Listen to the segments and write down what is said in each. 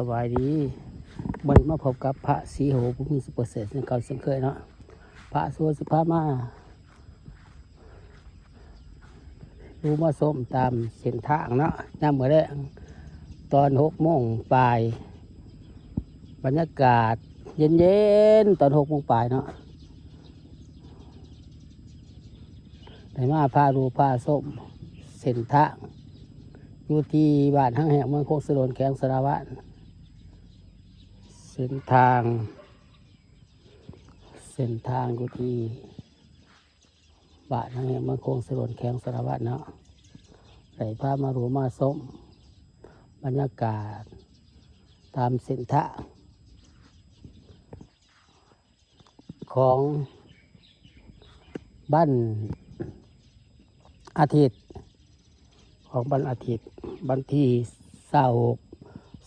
บายดีวันนี้มาพบกับพระสีโหผู้มีสุเปอร์เซสในเก่าเช่นเคยเนาะพระสัวสิพามาดูมาส้มตามเส้นทางเนาะย่ำเมื่อแรกตอน6 โมงปลายบรรยากาศเย็นๆตอน6 โมงปลายเนาะได้มาพาดูพาส้มเส้นทางอยู่ที่บ้านห้างแห่งเมืองโคกสะโดนแขวงสารวัตรเส้นทางอยู่ที่บ้านห้างแห่งเมืองโคกสะโดนแขวงสารวัตรเนาะได้พามาดูมาส้มบรรยากาศตามเส้นทางของบ้านอาทิตย์ของวันอาทิตย์วันที่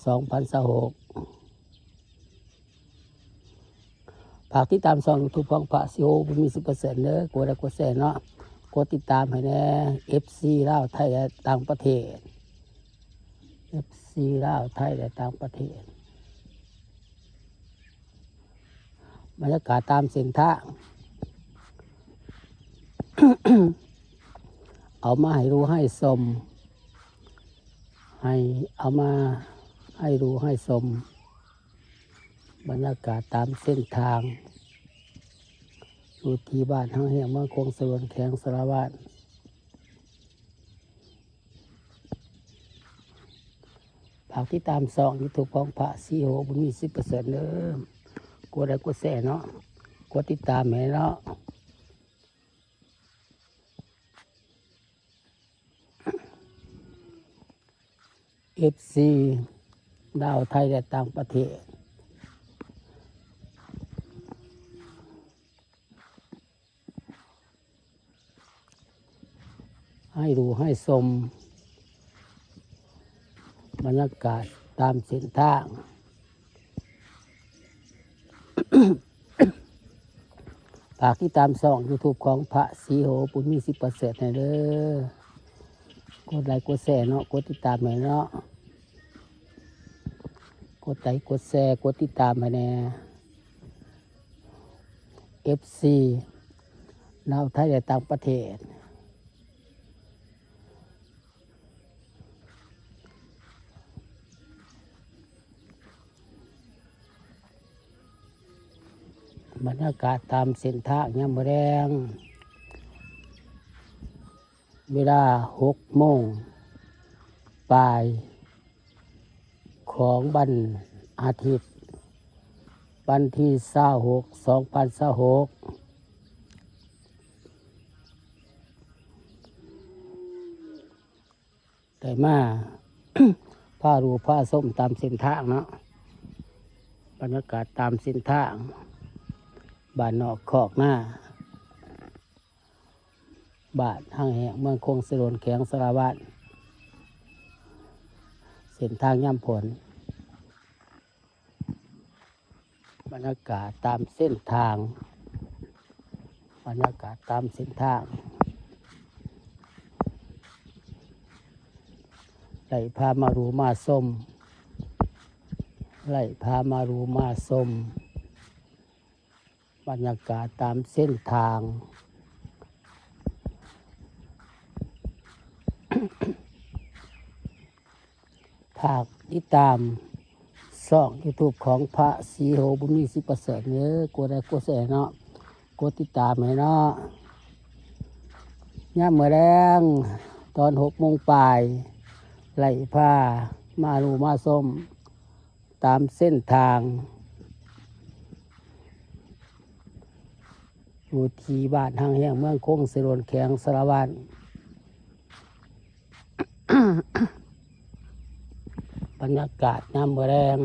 26/2026ฝากติดตามช่อง YouTube ของพระสิโหผู้มีสุเปอร์เซนเด้อกดไลค์กดแชร์เนาะกดติดตามให้แน่ FC ลาวไทยและต่างประเทศ FC ลาวไทยและต่างประเทศบรรยากาศตามเส้นทาง เอามาให้รู้ให้ชมเอามาให้รู้ให้ชมบรรยากาศตามเส้นทางอยู่ที่บ้านห้างแห่งเมืองโคกสะโดนแขวงสารวัตรฝากติดตามช่อง YouTube ของพระสีโหบุญมี10%เด้อกดไลค์กดแชร์เนาะกดติดตามให้เนาะFC ดาวไทยและต่างประเทศให้ดูให้ชมบรรยากาศตามเส้นทาง ฝากที่ตามช่อง YouTube ของพระสีโหบุญมี10%ให้เด้อกดไลค์กดแชร์เนาะกดติดตามให้เนาะกดไลค์กดแชร์กดติดตามให้แน่ FC ลาวไทยและต่างประเทศบรรยากาศตามเส้นทางยามมื้อแลงเวลา6 โมงปลายของวันอาทิตย์วันที่26/2026ได้มา พาดูพาส้มตามเส้นทางเนาะบรรยากาศตามเส้นทางบ้านนอกคอกหน้าบ้านห้างแห่งเมืองโคกสะโดนแขวงสารวัตรเส้นทางย่ำผลบรรยากาศตามเส้นทางบรรยากาศตามเส้นทางไล่พามาดูมาส้มไล่พามาดูมาส้มบรรยากาศตามเส้นทาง ฝากติดตามช่อง YouTube ของพระสีโหบุญมี10%เด้อกดไลค์กดแชร์เนาะกดติดตามให้เนาะยามมื้อแลงตอน6 โมงปลายไล่พามาดูมาส้มตามเส้นทางอยู่ที่บ้านห้างแห่งเมืองโคกสะโดนแขวงสารวัตร บรรยากาศยามมื้อแลง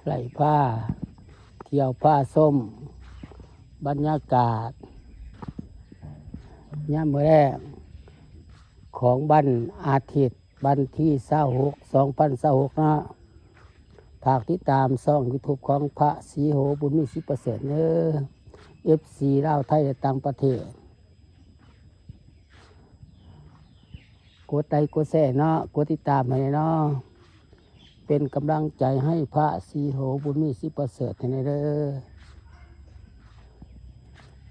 ไล่พาเที่ยวพาส้มบรรยากาศยามมื้อแลงของวันอาทิตย์วันที่26/2026นะฝากติดตามช่อง YouTube ของพระสีโหบุญมี10%เด้อ FC ลาวไทยและต่างประเทศกดไลค์กดแชร์เนาะกดติดตามให้เนาะ เป็นกำลังใจให้พระศรีโหบุญมีสิประเสริฐให้เด้อ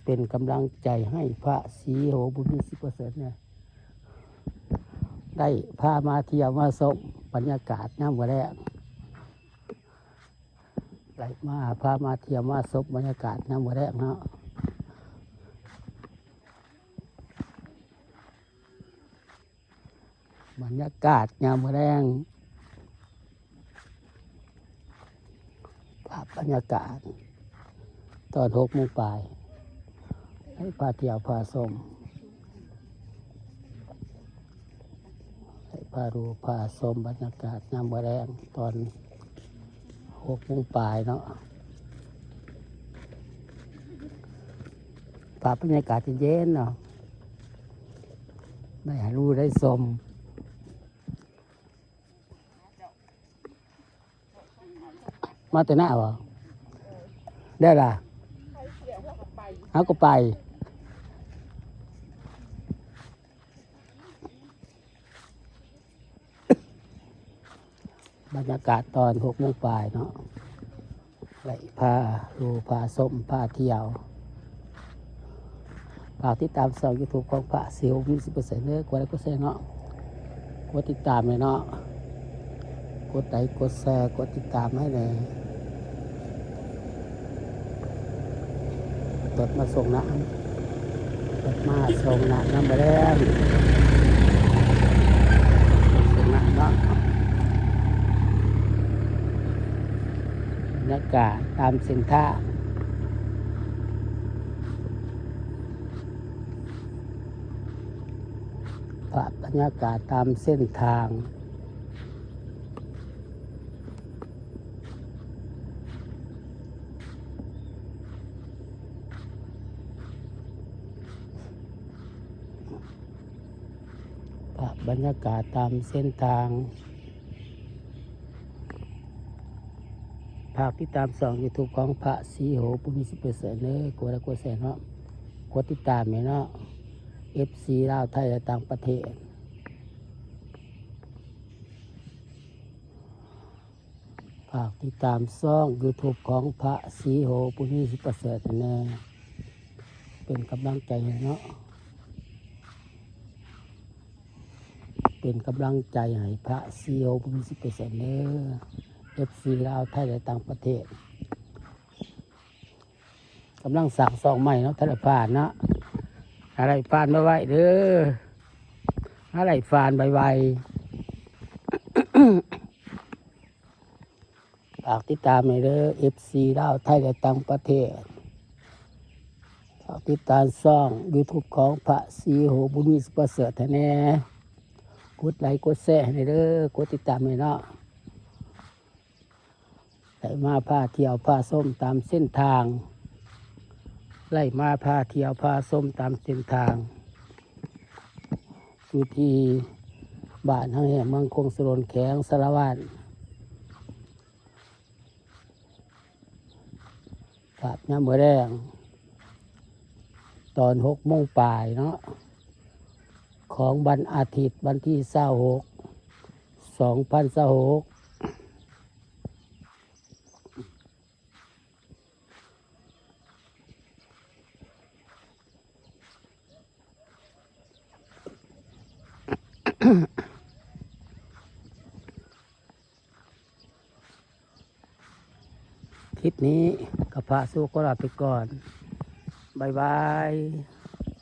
เป็นกำลังใจให้พระศรีโหบุญมีสิประเสริฐเนี่ยได้พามาเที่ยวมาชมบรรยากาศน้ำหัวแรกไหลมาพามาเที่ยวมาชมบรรยากาศน้ำหัวแรกเนาะบรรยากาศยามมื้อแรงภาพบรรยากาศตอน6 โมงปลายให้พาเที่ยวพาชมให้พาดูพาชมบรรยากาศยามมื้อแรงตอน6 โมงปลายเนาะภาพบรรยากาศเย็นๆเนาะได้รู้ได้ชมมาแต่หน้าวะได้ล่ะเอาก็ไปบรรยากาศตอน6 โมงปลายเนาะไหลพาดูพาส้มพาเที่ยวฝากติดตามช่อง YouTube ของพระศรีโหมี10%เด้อกดไลค์กดแชร์เนาะกดติดตามเลยเนาะกดไลค์กดแชร์กดติดตามให้เลยตดมาส่งน้ำตดมาส่งน้ำน้ำมาแล้วส่งน้ำเนาะบรรยากาศตามเส้นทางบรรยากาศตามเส้นทางบรรยากาศตามเส้นทางภาคที่ตามช่อง YouTube ของพระศรีโหบุญมี10%เด้อกดไลค์กดแชร์เนาะกดติดตามเนาะ FC ลาวไทยและต่างประเทศฝากติดตามช่อง YouTube ของพระศรีโหบุญมี10%แน่เป็นกำลังใจเนาะเป็นกำลังใจให้พระศรีโหบุญมี10%เด้อ FC ลาวไทยและต่างประเทศกำลังสั่งซองใหม่เนาะทะเลผ่านเนาะอะไรผ่านไวๆเด้ออะไรผ่านไวๆฝากติดตามให้เด้อ FC ลาวไทยและต่างประเทศฝากติดตามช่อง YouTube ของพระศรีโหบุญมี10%แน่กดไลค์กดแชร์ให้เด้อกดติดตามให้เนาะไล่มาพาเที่ยวพาส้มตามเส้นทางไล่มาพาเที่ยวพาส้มตามเส้นทางอยู่ที่บ้านทางแห่งเมืองคงสรนแข็งสารวัตรภาพยามมื้อแรงตอน6 โมงปลายเนาะของวันอาทิตย์วันที่26/2026คลิปนี้กับพระสู้ก็ลาไปก่อนบ๊ายบาย